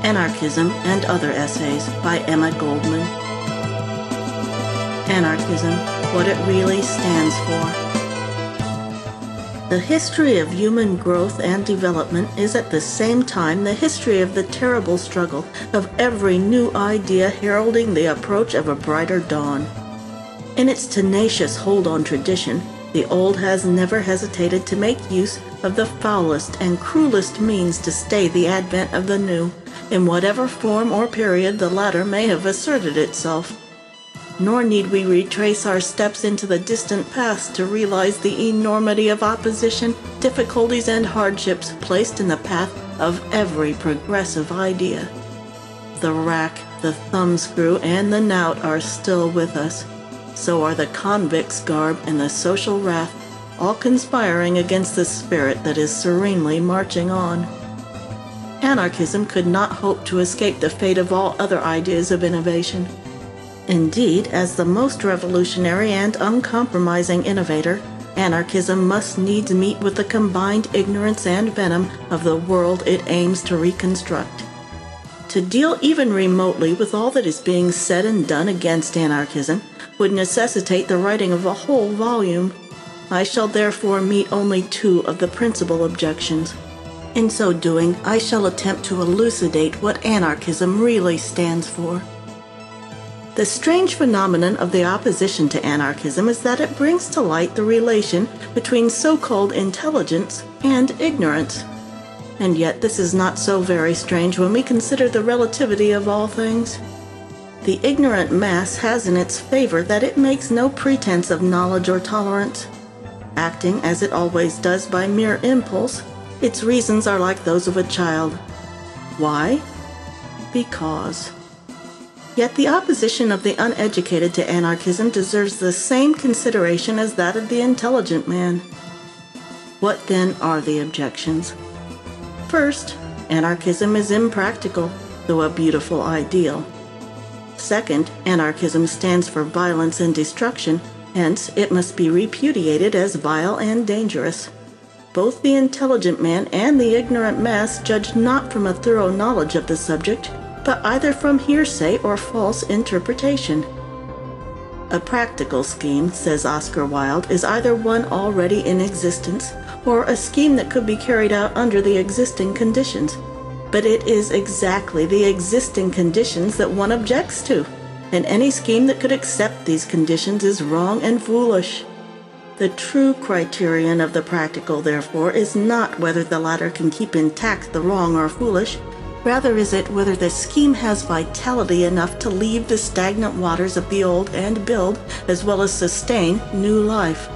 Anarchism and Other Essays by Emma Goldman. Anarchism, what it really stands for. The history of human growth and development is at the same time the history of the terrible struggle of every new idea heralding the approach of a brighter dawn. In its tenacious hold on tradition, the old has never hesitated to make use of the foulest and cruelest means to stay the advent of the new, in whatever form or period the latter may have asserted itself. Nor need we retrace our steps into the distant past to realize the enormity of opposition, difficulties, and hardships placed in the path of every progressive idea. The rack, the thumbscrew, and the knout are still with us. So are the convict's garb and the social wrath, all conspiring against the spirit that is serenely marching on. Anarchism could not hope to escape the fate of all other ideas of innovation. Indeed, as the most revolutionary and uncompromising innovator, anarchism must needs meet with the combined ignorance and venom of the world it aims to reconstruct. To deal even remotely with all that is being said and done against anarchism would necessitate the writing of a whole volume. I shall therefore meet only two of the principal objections. In so doing, I shall attempt to elucidate what anarchism really stands for. The strange phenomenon of the opposition to anarchism is that it brings to light the relation between so-called intelligence and ignorance. And yet this is not so very strange when we consider the relativity of all things. The ignorant mass has in its favor that it makes no pretense of knowledge or tolerance. Acting, as it always does, by mere impulse, its reasons are like those of a child. Why? Because. Yet the opposition of the uneducated to anarchism deserves the same consideration as that of the intelligent man. What then are the objections? First, anarchism is impractical, though a beautiful ideal. Second, anarchism stands for violence and destruction, hence it must be repudiated as vile and dangerous. Both the intelligent man and the ignorant mass judge not from a thorough knowledge of the subject, but either from hearsay or false interpretation. A practical scheme, says Oscar Wilde, is either one already in existence, or a scheme that could be carried out under the existing conditions. But it is exactly the existing conditions that one objects to, and any scheme that could accept these conditions is wrong and foolish. The true criterion of the practical, therefore, is not whether the latter can keep intact the wrong or foolish. Rather is it whether the scheme has vitality enough to leave the stagnant waters of the old and build, as well as sustain, new life.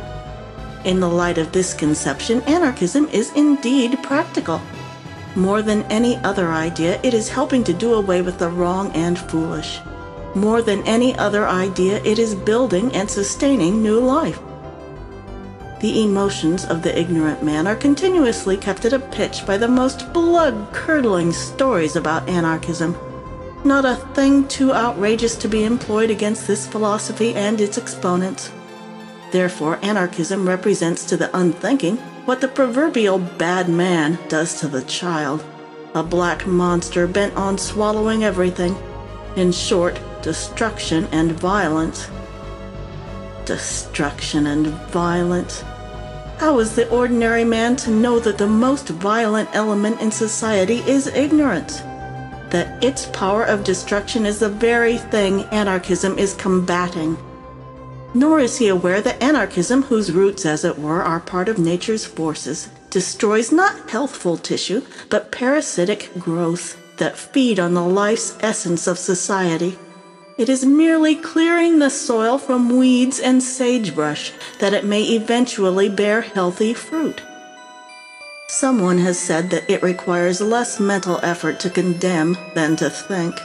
In the light of this conception, anarchism is indeed practical. More than any other idea, it is helping to do away with the wrong and foolish. More than any other idea, it is building and sustaining new life. The emotions of the ignorant man are continuously kept at a pitch by the most blood-curdling stories about anarchism. Not a thing too outrageous to be employed against this philosophy and its exponents. Therefore, anarchism represents to the unthinking what the proverbial bad man does to the child. A black monster bent on swallowing everything. In short, destruction and violence. Destruction and violence. How is the ordinary man to know that the most violent element in society is ignorance? That its power of destruction is the very thing anarchism is combating? Nor is he aware that anarchism, whose roots, as it were, are part of nature's forces, destroys not healthful tissue, but parasitic growth that feed on the life's essence of society. It is merely clearing the soil from weeds and sagebrush that it may eventually bear healthy fruit. Someone has said that it requires less mental effort to condemn than to think.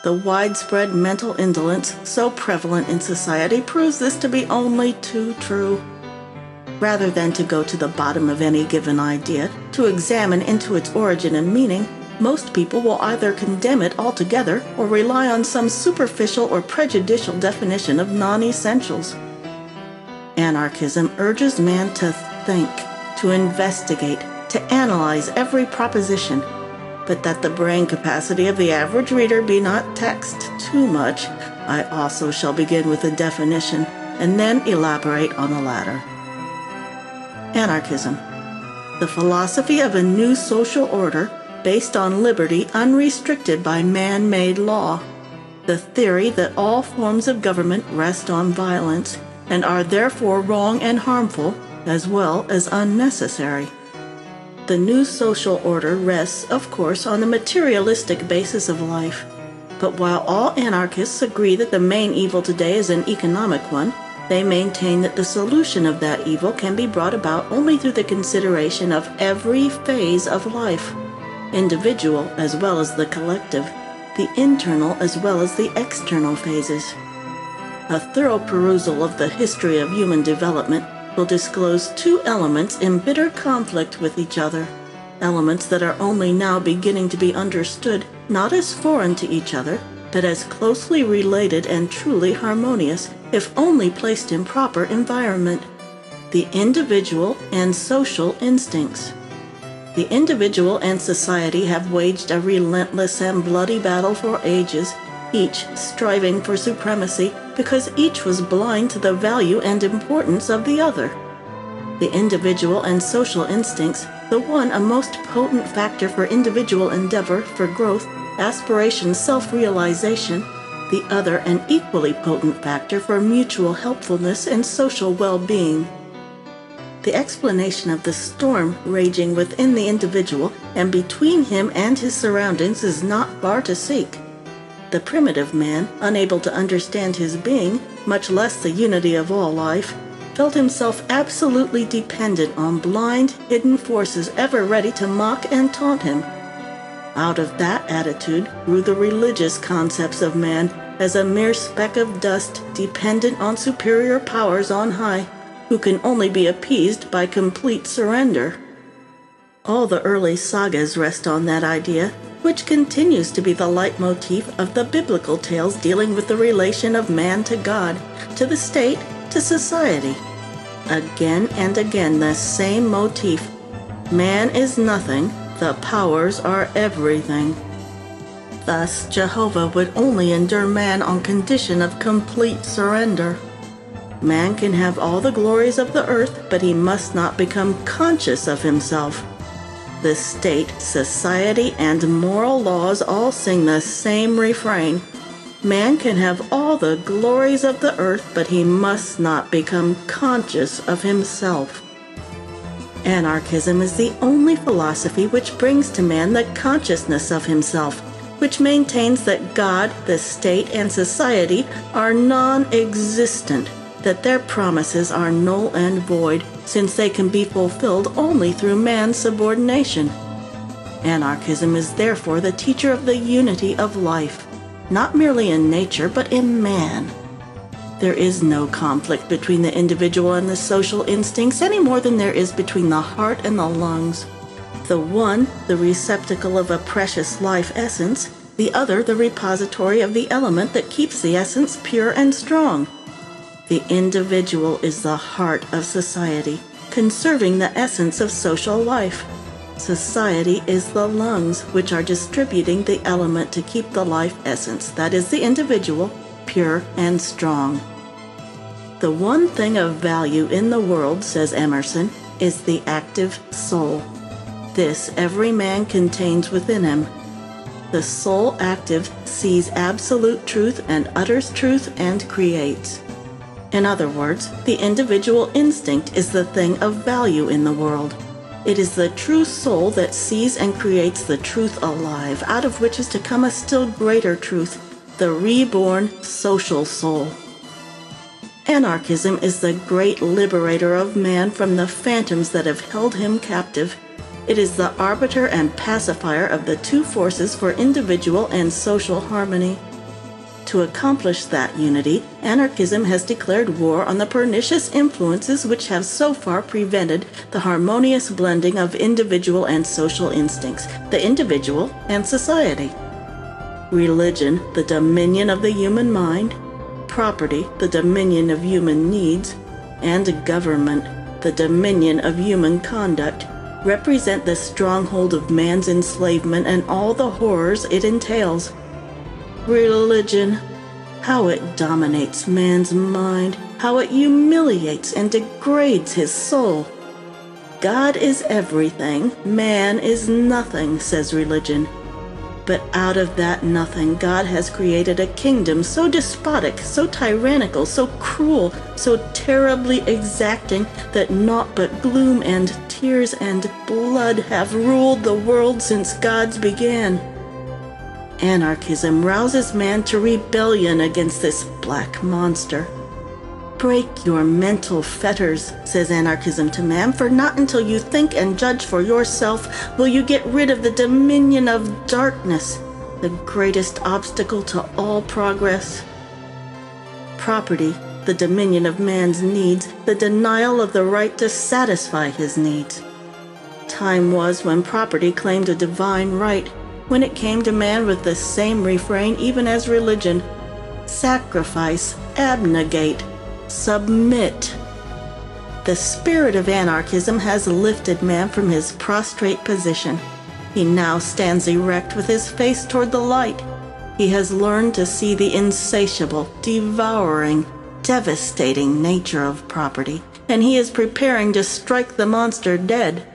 The widespread mental indolence so prevalent in society proves this to be only too true. Rather than to go to the bottom of any given idea, to examine into its origin and meaning, most people will either condemn it altogether or rely on some superficial or prejudicial definition of non-essentials. Anarchism urges man to think, to investigate, to analyze every proposition. But that the brain capacity of the average reader be not taxed too much, I also shall begin with a definition, and then elaborate on the latter. Anarchism. The philosophy of a new social order based on liberty unrestricted by man-made law. The theory that all forms of government rest on violence and are therefore wrong and harmful, as well as unnecessary. The new social order rests, of course, on the materialistic basis of life. But while all anarchists agree that the main evil today is an economic one, they maintain that the solution of that evil can be brought about only through the consideration of every phase of life, individual as well as the collective, the internal as well as the external phases. A thorough perusal of the history of human development will disclose two elements in bitter conflict with each other, elements that are only now beginning to be understood not as foreign to each other, but as closely related and truly harmonious, if only placed in proper environment: the individual and social instincts. The individual and society have waged a relentless and bloody battle for ages, each striving for supremacy because each was blind to the value and importance of the other. The individual and social instincts, the one a most potent factor for individual endeavor, for growth, aspiration, self-realization, the other an equally potent factor for mutual helpfulness and social well-being. The explanation of the storm raging within the individual and between him and his surroundings is not far to seek. The primitive man, unable to understand his being, much less the unity of all life, felt himself absolutely dependent on blind, hidden forces ever ready to mock and taunt him. Out of that attitude grew the religious concepts of man as a mere speck of dust dependent on superior powers on high, who can only be appeased by complete surrender. All the early sagas rest on that idea, which continues to be the leitmotif of the biblical tales dealing with the relation of man to God, to the state, to society. Again and again the same motif: man is nothing, the powers are everything. Thus, Jehovah would only endure man on condition of complete surrender. Man can have all the glories of the earth, but he must not become conscious of himself. The state, society, and moral laws all sing the same refrain: man can have all the glories of the earth, but he must not become conscious of himself. Anarchism is the only philosophy which brings to man the consciousness of himself, which maintains that God, the state, and society are non-existent, that their promises are null and void, since they can be fulfilled only through man's subordination. Anarchism is therefore the teacher of the unity of life, not merely in nature, but in man. There is no conflict between the individual and the social instincts any more than there is between the heart and the lungs. The one, the receptacle of a precious life essence, the other, the repository of the element that keeps the essence pure and strong. The individual is the heart of society, conserving the essence of social life. Society is the lungs, which are distributing the element to keep the life essence, that is the individual, pure and strong. The one thing of value in the world, says Emerson, is the active soul. This every man contains within him. The soul active sees absolute truth and utters truth and creates. In other words, the individual instinct is the thing of value in the world. It is the true soul that sees and creates the truth alive, out of which is to come a still greater truth, the reborn social soul. Anarchism is the great liberator of man from the phantoms that have held him captive. It is the arbiter and pacifier of the two forces for individual and social harmony. To accomplish that unity, anarchism has declared war on the pernicious influences which have so far prevented the harmonious blending of individual and social instincts, the individual and society. Religion, the dominion of the human mind; property, the dominion of human needs; and government, the dominion of human conduct, represent the stronghold of man's enslavement and all the horrors it entails. Religion, how it dominates man's mind, how it humiliates and degrades his soul. God is everything, man is nothing, says religion. But out of that nothing, God has created a kingdom so despotic, so tyrannical, so cruel, so terribly exacting that naught but gloom and tears and blood have ruled the world since gods began. Anarchism rouses man to rebellion against this black monster. Break your mental fetters, says anarchism to man, for not until you think and judge for yourself will you get rid of the dominion of darkness, the greatest obstacle to all progress. Property, the dominion of man's needs, the denial of the right to satisfy his needs. Time was when property claimed a divine right, when it came to man with the same refrain even as religion: sacrifice, abnegate, submit. The spirit of anarchism has lifted man from his prostrate position. He now stands erect with his face toward the light. He has learned to see the insatiable, devouring, devastating nature of property, and he is preparing to strike the monster dead.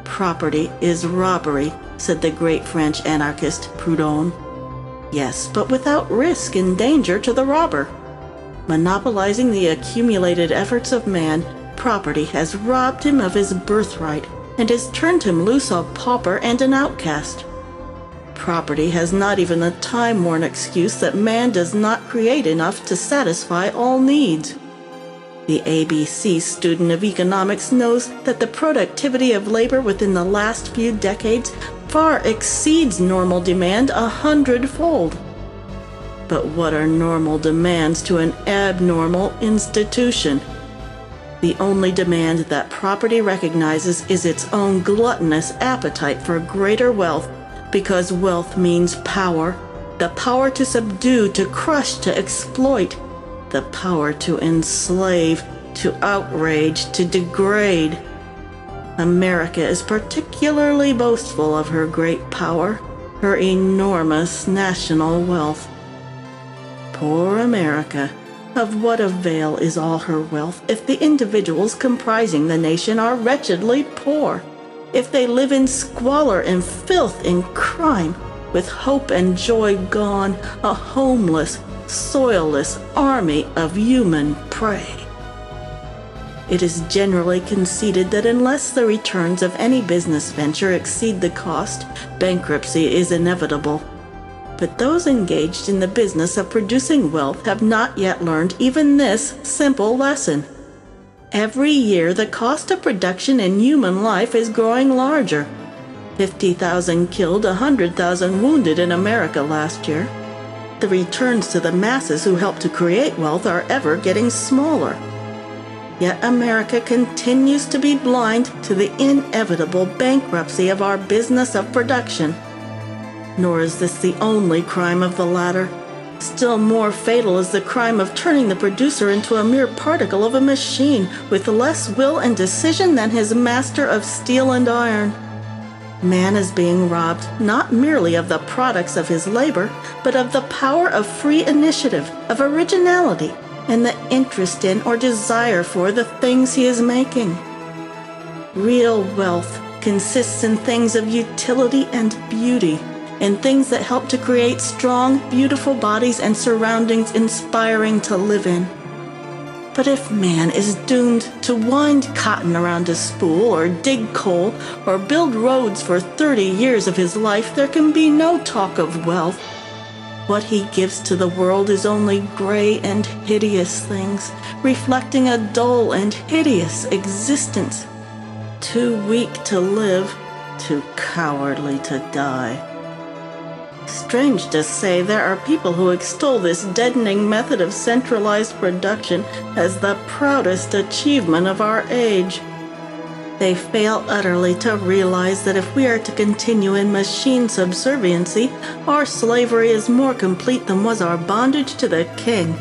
Property is robbery, said the great French anarchist Proudhon. Yes, but without risk and danger to the robber. Monopolizing the accumulated efforts of man, property has robbed him of his birthright and has turned him loose a pauper and an outcast. Property has not even the time-worn excuse that man does not create enough to satisfy all needs. The ABC student of economics knows that the productivity of labor within the last few decades far exceeds normal demand 100-fold. But what are normal demands to an abnormal institution? The only demand that property recognizes is its own gluttonous appetite for greater wealth, because wealth means power, the power to subdue, to crush, to exploit, the power to enslave, to outrage, to degrade. America is particularly boastful of her great power, her enormous national wealth. Poor America, of what avail is all her wealth if the individuals comprising the nation are wretchedly poor, if they live in squalor and filth and crime, with hope and joy gone, a homeless, soilless army of human prey? It is generally conceded that unless the returns of any business venture exceed the cost, bankruptcy is inevitable. But those engaged in the business of producing wealth have not yet learned even this simple lesson. Every year, the cost of production in human life is growing larger. 50,000 killed, 100,000 wounded in America last year. The returns to the masses who help to create wealth are ever getting smaller. Yet America continues to be blind to the inevitable bankruptcy of our business of production. Nor is this the only crime of the latter. Still more fatal is the crime of turning the producer into a mere particle of a machine with less will and decision than his master of steel and iron. Man is being robbed not merely of the products of his labor, but of the power of free initiative, of originality, and the interest in or desire for the things he is making. Real wealth consists in things of utility and beauty, in things that help to create strong, beautiful bodies and surroundings inspiring to live in. But if man is doomed to wind cotton around a spool, or dig coal, or build roads for 30 years of his life, there can be no talk of wealth. What he gives to the world is only gray and hideous things, reflecting a dull and hideous existence. Too weak to live, too cowardly to die. Strange to say, there are people who extol this deadening method of centralized production as the proudest achievement of our age. They fail utterly to realize that if we are to continue in machine subserviency, our slavery is more complete than was our bondage to the king.